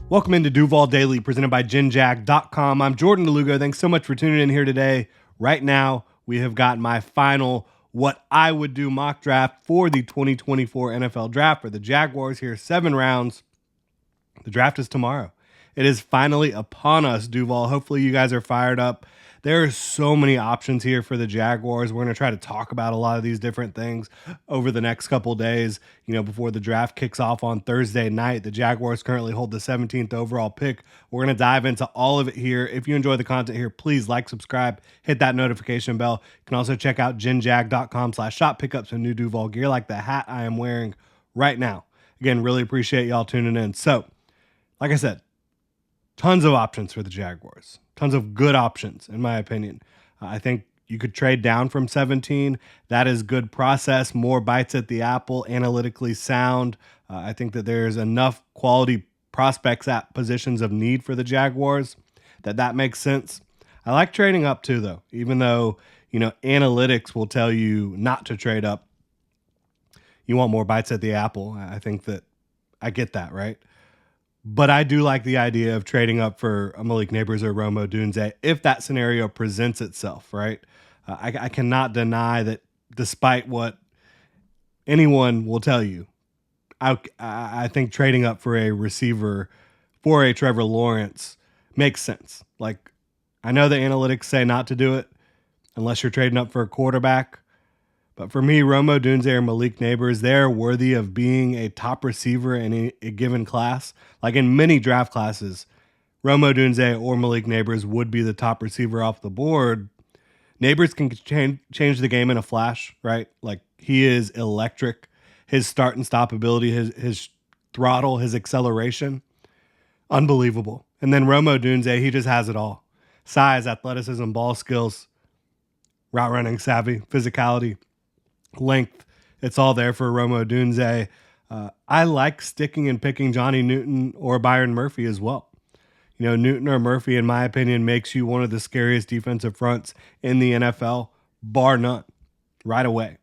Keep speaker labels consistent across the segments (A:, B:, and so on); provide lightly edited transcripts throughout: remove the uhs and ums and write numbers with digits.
A: Welcome into Duval Daily, presented by GenJag.com. I'm Jordan Lugo. Thanks so much for tuning in here today. Right now, we have got my final what I would do mock draft for the 2024 NFL Draft for the Jaguars here. 7 rounds. The draft is tomorrow. It is finally upon us, Duval. Hopefully you guys are fired up. There are so many options here for the Jaguars. We're going to try to talk about a lot of these different things over the next couple days, before the draft kicks off on Thursday night. The Jaguars currently hold the 17th overall pick. We're going to dive into all of it here. If you enjoy the content here, please like, subscribe, hit that notification bell. You can also check out genjag.com/shop, pick up some new Duval gear like the hat I am wearing right now. Again, really appreciate y'all tuning in. So, like I said, tons of options for the Jaguars. Tons of good options, in my opinion. I think you could trade down from 17. That is good process, more bites at the apple, analytically sound. I think that there's enough quality prospects at positions of need for the Jaguars that makes sense. I like trading up too, though, even though, analytics will tell you not to trade up. You want more bites at the apple. I think that I get that, right? But I do like the idea of trading up for a Malik Neighbors or Rome Odunze if that scenario presents itself, right? I cannot deny that despite what anyone will tell you, I think trading up for a receiver for a Trevor Lawrence makes sense. Like, I know the analytics say not to do it unless you're trading up for a quarterback. But for me, Rome Odunze or Malik Neighbors, they're worthy of being a top receiver in a given class. Like in many draft classes, Rome Odunze or Malik Neighbors would be the top receiver off the board. Neighbors can change the game in a flash, right? Like, he is electric. His start and stop ability, his throttle, his acceleration, unbelievable. And then Rome Odunze, he just has it all. Size, athleticism, ball skills, route running savvy, physicality, length. It's all there for Rome Odunze. I like sticking and picking Johnny Newton or Byron Murphy as well. Newton or Murphy, in my opinion, makes you one of the scariest defensive fronts in the NFL, bar none, right away.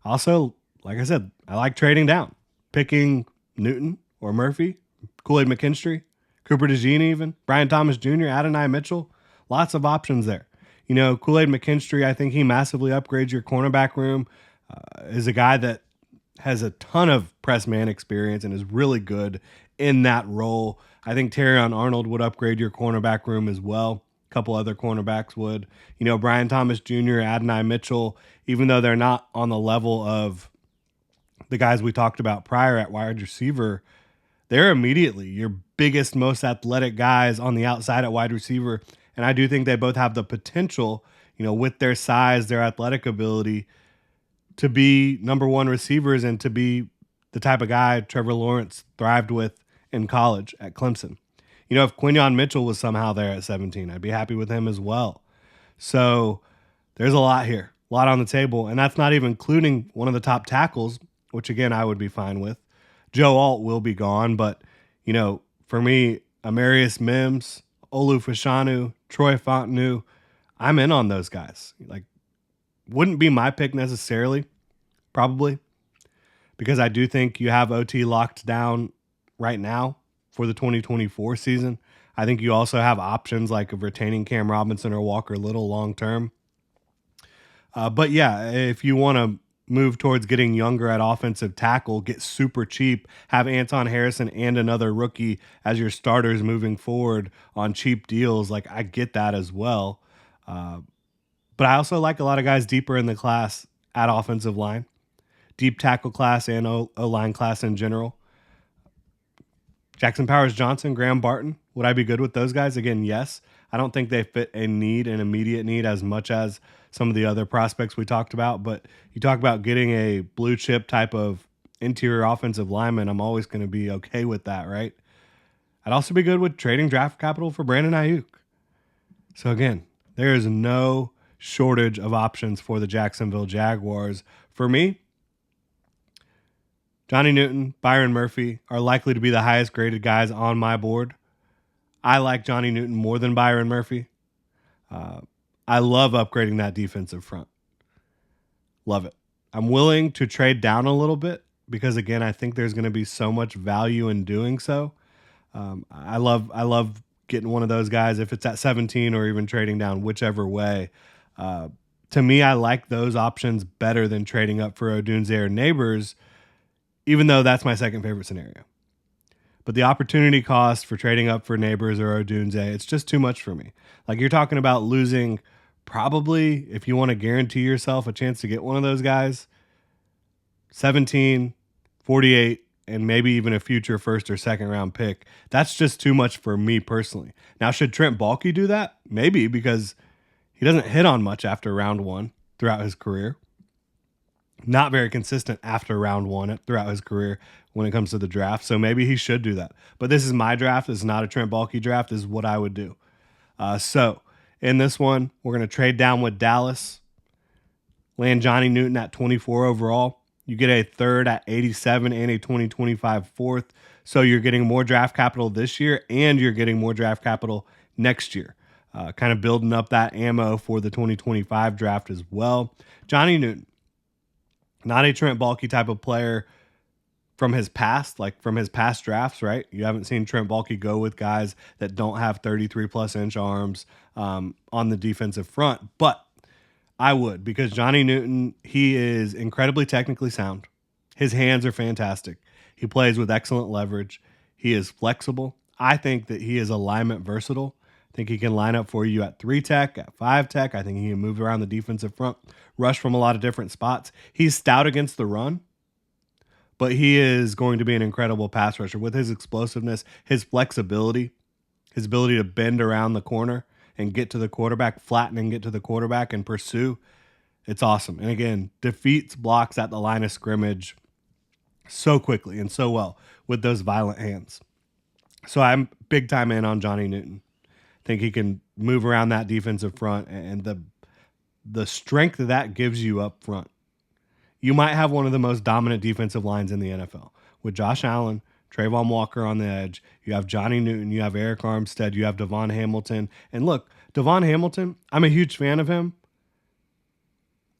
A: Also, like I said, I like trading down, picking Newton or Murphy, Kool-Aid McKinstry, Cooper DeJean even, Brian Thomas Jr., Adonai Mitchell, lots of options there. Kool-Aid McKinstry, I think he massively upgrades your cornerback room. Is a guy that has a ton of press man experience and is really good in that role. I think Terrion Arnold would upgrade your cornerback room as well. A couple other cornerbacks would. Brian Thomas Jr., Adonai Mitchell, even though they're not on the level of the guys we talked about prior at wide receiver, they're immediately your biggest, most athletic guys on the outside at wide receiver. And I do think they both have the potential, with their size, their athletic ability, to be number one receivers and to be the type of guy Trevor Lawrence thrived with in college at Clemson. If Quinyon Mitchell was somehow there at 17, I'd be happy with him as well. So there's a lot here, a lot on the table. And that's not even including one of the top tackles, which again, I would be fine with. Joe Alt will be gone, but for me, Amarius Mims, Olu Fashanu, Troy Fontenot, I'm in on those guys. Like, wouldn't be my pick necessarily, probably, because I do think you have OT locked down right now for the 2024 season. I think you also have options like of retaining Cam Robinson or Walker Little long term. But yeah, if you want to move towards getting younger at offensive tackle, get super cheap, have Anton Harrison and another rookie as your starters moving forward on cheap deals, like, I get that as well. But I also like a lot of guys deeper in the class at offensive line, deep tackle class and O-line class in general. Jackson Powers Johnson, Graham Barton, would I be good with those guys? Again, yes. I don't think they fit an immediate need as much as some of the other prospects we talked about. But you talk about getting a blue chip type of interior offensive lineman, I'm always going to be okay with that, right? I'd also be good with trading draft capital for Brandon Ayuk. So again, there is no shortage of options for the Jacksonville Jaguars. For me, Johnny Newton, Byron Murphy are likely to be the highest graded guys on my board. I like Johnny Newton more than Byron Murphy. I love upgrading that defensive front. Love it. I'm willing to trade down a little bit because, again, I think there's going to be so much value in doing so. I love getting one of those guys if it's at 17 or even trading down, whichever way. Uh, to me, I like those options better than trading up for Odunze or Neighbors, even though that's my second favorite scenario. But the opportunity cost for trading up for Neighbors or Odunze, it's just too much for me. Like, you're talking about losing probably, if you want to guarantee yourself a chance to get one of those guys, 17, 48, and maybe even a future first or second round pick. That's just too much for me personally. Now, should Trent Baalke do that? Maybe, because he doesn't hit on much after round one throughout his career. Not very consistent after round one throughout his career when it comes to the draft. So maybe he should do that. But this is my draft. This is not a Trent Baalke draft. This is what I would do. So in this one, we're going to trade down with Dallas, land Johnny Newton at 24 overall. You get a third at 87 and a 2025 fourth. So you're getting more draft capital this year and you're getting more draft capital next year. Kind of building up that ammo for the 2025 draft as well. Johnny Newton, not a Trent Baalke type of player from his past, like from his past drafts, right? You haven't seen Trent Baalke go with guys that don't have 33 plus inch arms on the defensive front. But I would, because Johnny Newton, he is incredibly technically sound. His hands are fantastic. He plays with excellent leverage. He is flexible. I think that he is alignment versatile. I think he can line up for you at 3 tech, at 5 tech. I think he can move around the defensive front, rush from a lot of different spots. He's stout against the run, but he is going to be an incredible pass rusher with his explosiveness, his flexibility, his ability to bend around the corner and get to the quarterback, flatten and get to the quarterback and pursue. It's awesome. And again, defeats blocks at the line of scrimmage so quickly and so well with those violent hands. So I'm big time in on Johnny Newton. Think he can move around that defensive front, and the strength that gives you up front. You might have one of the most dominant defensive lines in the NFL with Josh Allen, Trayvon Walker on the edge. You have Johnny Newton. You have Eric Armstead. You have Devon Hamilton. And look, Devon Hamilton, I'm a huge fan of him.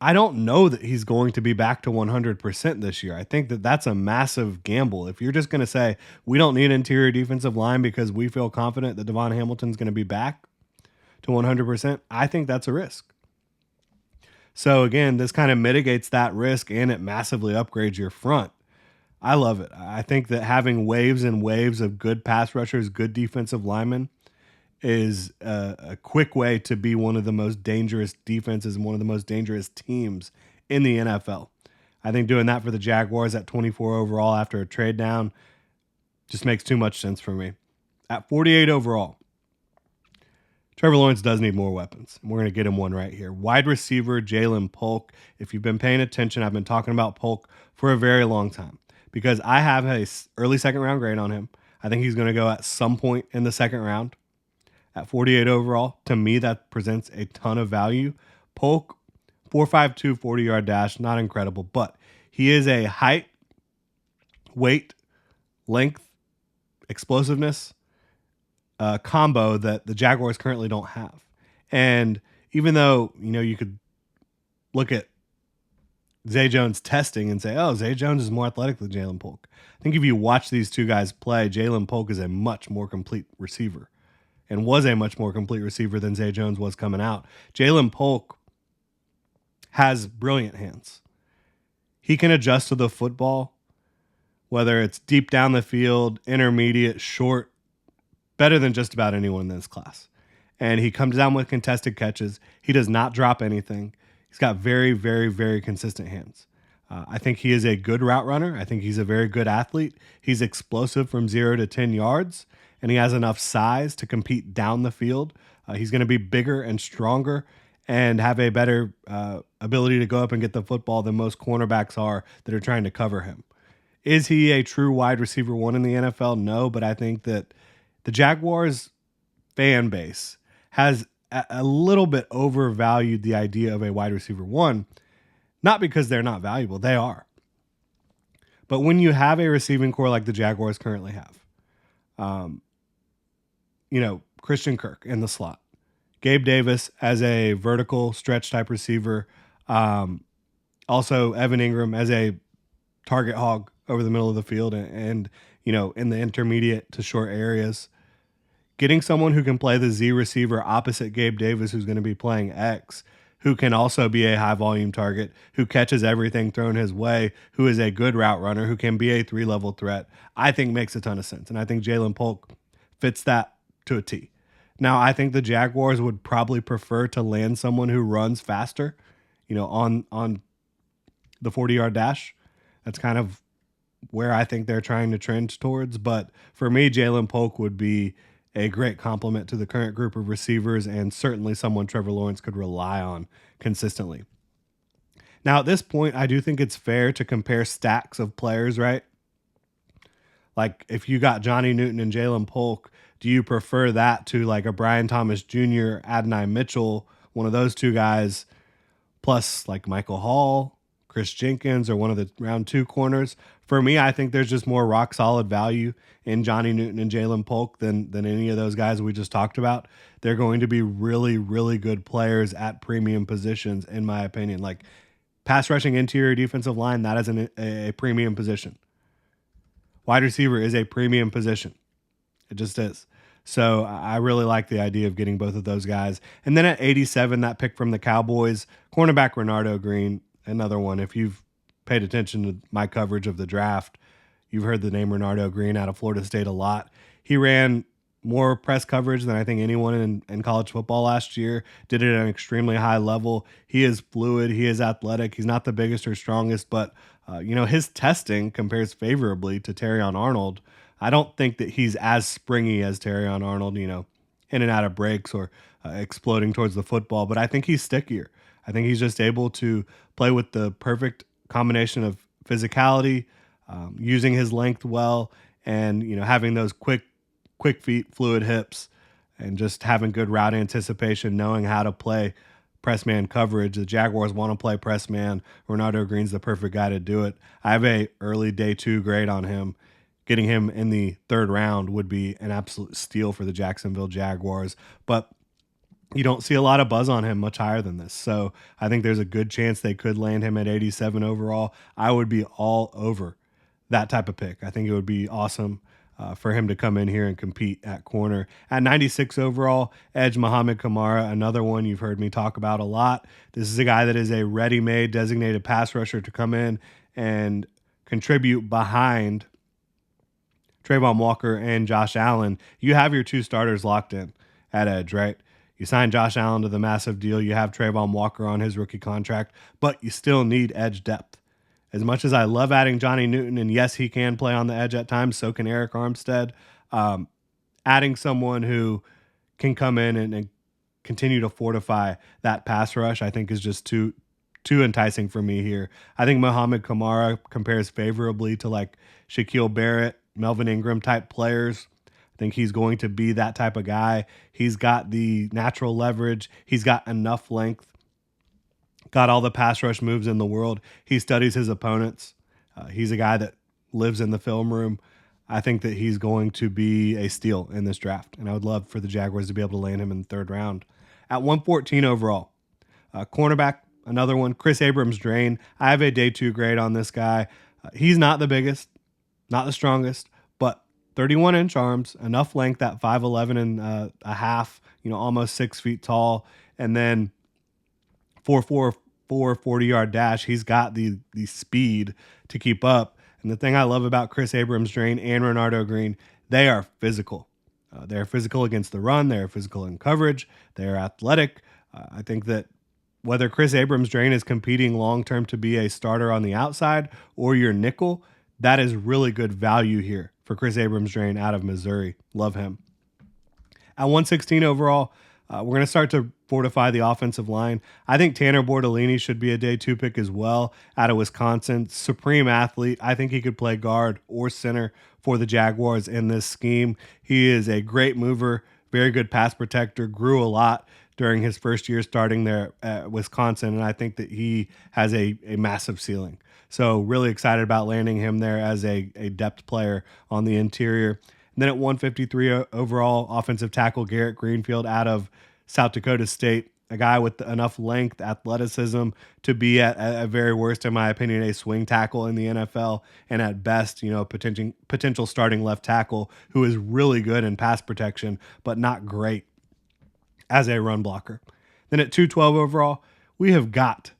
A: I don't know that he's going to be back to 100% this year. I think that that's a massive gamble. If you're just going to say, we don't need interior defensive line because we feel confident that Devon Hamilton's going to be back to 100%, I think that's a risk. So again, this kind of mitigates that risk and it massively upgrades your front. I love it. I think that having waves and waves of good pass rushers, good defensive linemen is a quick way to be one of the most dangerous defenses and one of the most dangerous teams in the NFL. I think doing that for the Jaguars at 24 overall after a trade down just makes too much sense for me. At 48 overall, Trevor Lawrence does need more weapons. We're going to get him one right here. Wide receiver Jaylen Polk. If you've been paying attention, I've been talking about Polk for a very long time because I have an early second round grade on him. I think he's going to go at some point in the second round. At 48 overall, to me, that presents a ton of value. Polk, 4.52 40-yard dash, not incredible, but he is a height, weight, length, explosiveness combo that the Jaguars currently don't have. And even though, you could look at Zay Jones testing and say, oh, Zay Jones is more athletic than Jaylen Polk. I think if you watch these two guys play, Jaylen Polk is a much more complete receiver and was a much more complete receiver than Zay Jones was coming out. Jaylen Polk has brilliant hands. He can adjust to the football, whether it's deep down the field, intermediate, short, better than just about anyone in this class. And he comes down with contested catches. He does not drop anything. He's got very, very, very consistent hands. I think he is a good route runner. I think he's a very good athlete. He's explosive from 0 to 10 yards, and he has enough size to compete down the field. He's going to be bigger and stronger and have a better ability to go up and get the football than most cornerbacks are that are trying to cover him. Is he a true wide receiver one in the NFL? No, but I think that the Jaguars fan base has a little bit overvalued the idea of a wide receiver one, not because they're not valuable. They are. But when you have a receiving core like the Jaguars currently have, Christian Kirk in the slot, Gabe Davis as a vertical stretch type receiver, also Evan Ingram as a target hog over the middle of the field, and in the intermediate to short areas. Getting someone who can play the Z receiver opposite Gabe Davis, who's going to be playing X, who can also be a high volume target, who catches everything thrown his way, who is a good route runner, who can be a 3-level threat, I think makes a ton of sense. And I think Jaylen Polk fits that to a T. Now, I think the Jaguars would probably prefer to land someone who runs faster, on the 40-yard dash. That's kind of where I think they're trying to trend towards. But for me, Jaylen Polk would be a great complement to the current group of receivers and certainly someone Trevor Lawrence could rely on consistently. Now, at this point, I do think it's fair to compare stacks of players, right? Like if you got Johnny Newton and Jaylen Polk, do you prefer that to like a Brian Thomas Jr., Adonai Mitchell, one of those two guys, plus like Michael Hall, Chris Jenkins, or one of the round 2 corners? For me, I think there's just more rock solid value in Johnny Newton and Jaylen Polk than any of those guys we just talked about. They're going to be really, really good players at premium positions, in my opinion. Like pass rushing interior defensive line, that is a premium position. Wide receiver is a premium position. It just is. So I really like the idea of getting both of those guys. And then at 87, that pick from the Cowboys, cornerback Renardo Green, another one. If you've paid attention to my coverage of the draft, you've heard the name Renardo Green out of Florida State a lot. He ran more press coverage than I think anyone in college football last year, did it at an extremely high level. He is fluid. He is athletic. He's not the biggest or strongest, but his testing compares favorably to Terrion Arnold. I don't think that he's as springy as Terrion Arnold, in and out of breaks or exploding towards the football, but I think he's stickier. I think he's just able to play with the perfect combination of physicality, using his length well, and having those quick feet, fluid hips, and just having good route anticipation, knowing how to play press man coverage. The Jaguars want to play press man. Renardo Green's the perfect guy to do it. I have a early day 2 grade on him. Getting him in the 3rd round would be an absolute steal for the Jacksonville Jaguars, but you don't see a lot of buzz on him much higher than this. So I think there's a good chance they could land him at 87 overall. I would be all over that type of pick. I think it would be awesome for him to come in here and compete at corner. At 96 overall, edge Mohamed Kamar, another one you've heard me talk about a lot. This is a guy that is a ready-made designated pass rusher to come in and contribute behind Trayvon Walker and Josh Allen. You have your 2 starters locked in at edge, right? You signed Josh Allen to the massive deal. You have Trayvon Walker on his rookie contract, but you still need edge depth. As much as I love adding Johnny Newton, and yes, he can play on the edge at times, so can Eric Armstead, adding someone who can come in and continue to fortify that pass rush, I think is just too enticing for me here. I think Mohamed Kamara compares favorably to like Shaquille Barrett, Melvin Ingram type players. I think he's going to be that type of guy. He's got the natural leverage. He's got enough length. Got all the pass rush moves in the world. He studies his opponents. He's a guy that lives in the film room. I think that he's going to be a steal in this draft, and I would love for the Jaguars to be able to land him in the 3rd round. At 114 overall, cornerback, another one, Chris Abrams Drain. I have a day 2 grade on this guy. He's not the biggest, not the strongest, but 31-inch arms, enough length at 5'11" and a half, almost 6 feet tall, and then 4.44 40-yard dash. He's got the speed to keep up. And the thing I love about Chris Abrams Drain and Renardo Green, they are physical. They're physical against the run. They're physical in coverage. They're athletic. I think that whether Chris Abrams Drain is competing long-term to be a starter on the outside or your nickel, that is really good value here for Chris Abrams Drain out of Missouri. Love him. At 116 overall, we're going to start to fortify the offensive line. I think Tanner Bordellini should be a day 2 pick as well out of Wisconsin. Supreme athlete. I think he could play guard or center for the Jaguars in this scheme. He is a great mover, very good pass protector, grew a lot during his first year starting there at Wisconsin, and I think that he has a massive ceiling. So really excited about landing him there as a depth player on the interior. And then at 153 overall, offensive tackle Garrett Greenfield out of South Dakota State. a guy with enough length, athleticism to be at very worst, in my opinion, a swing tackle in the NFL, and at best, potential starting left tackle who is really good in pass protection, but not great as a run blocker. Then at 212 overall, we have got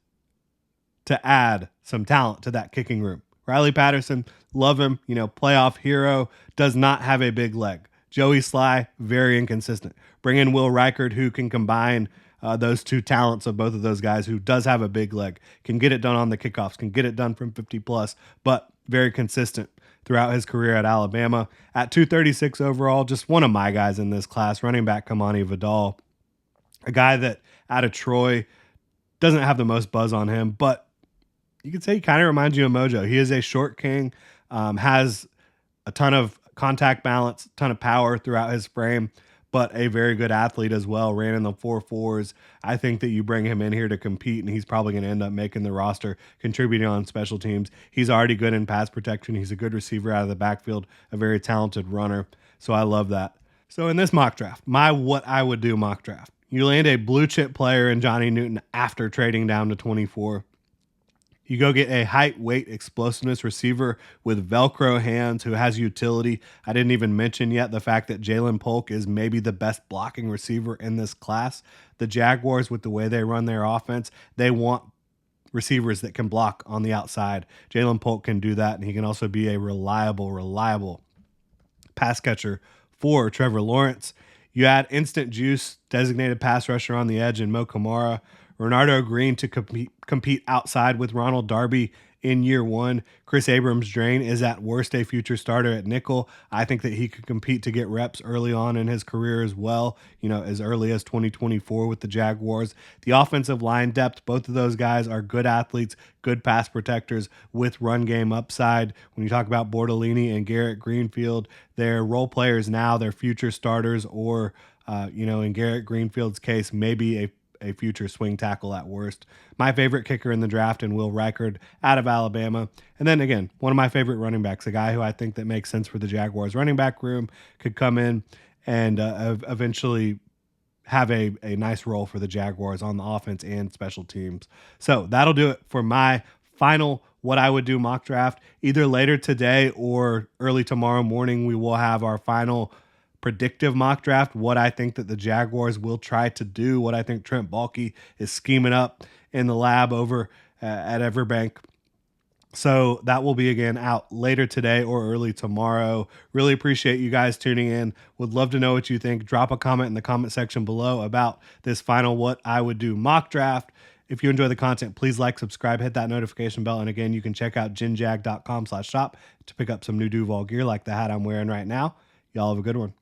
A: to add some talent to that kicking room. Riley Patterson, love him, playoff hero, does not have a big leg. Joey Sly, very inconsistent. Bring in Will Reichard, who can combine those two talents of both of those guys, who does have a big leg, can get it done on the kickoffs, can get it done from 50 plus, but very consistent throughout his career at Alabama. At 236 overall, just one of my guys in this class, running back Kamani Vidal, a guy that out of Troy doesn't have the most buzz on him, but you could say he kind of reminds you of Mojo. He is a short king, has a ton of contact balance, ton of power throughout his frame, but a very good athlete as well. Ran in the 4.4s. I think that you bring him in here to compete, and he's probably going to end up making the roster, contributing on special teams. He's already good in pass protection. He's a good receiver out of the backfield, a very talented runner. So I love that. So in this mock draft, my what I would do mock draft, you land a blue chip player in Johnny Newton after trading down to 24. You go get a height, weight, explosiveness receiver with Velcro hands who has utility. I didn't even mention yet the fact that Jaylen Polk is maybe the best blocking receiver in this class. The Jaguars, with the way they run their offense, they want receivers that can block on the outside. Jaylen Polk can do that, and he can also be a reliable pass catcher for Trevor Lawrence. You add instant juice, designated pass rusher on the edge, and Mo Kamara. Renardo Green to compete outside with Ronald Darby in year one. Chris Abrams' drain is at worst a future starter at nickel. I think that he could compete to get reps early on in his career as well, as early as 2024 with the Jaguars. The offensive line depth, both of those guys are good athletes, good pass protectors with run game upside. When you talk about Bortolini and Garrett Greenfield, they're role players now, they're future starters, or, in Garrett Greenfield's case, maybe a future swing tackle at worst. My favorite kicker in the draft, and Will Reichard out of Alabama. And then again, one of my favorite running backs, a guy who I think that makes sense for the Jaguars running back room, could come in and eventually have a nice role for the Jaguars on the offense and special teams. So that'll do it for my final what I would do mock draft. Either later today or early tomorrow morning, we will have our final predictive mock draft, what I think that the Jaguars will try to do, what I think Trent Baalke is scheming up in the lab over at Everbank. So that will be again out later today or early tomorrow. Really appreciate you guys tuning in. Would love to know what you think. Drop a comment in the comment section below about this final what I would do mock draft. If you enjoy the content, please like, subscribe, hit that notification bell. And again, you can check out ginjag.com/shop to pick up some new Duval gear like the hat I'm wearing right now. Y'all have a good one.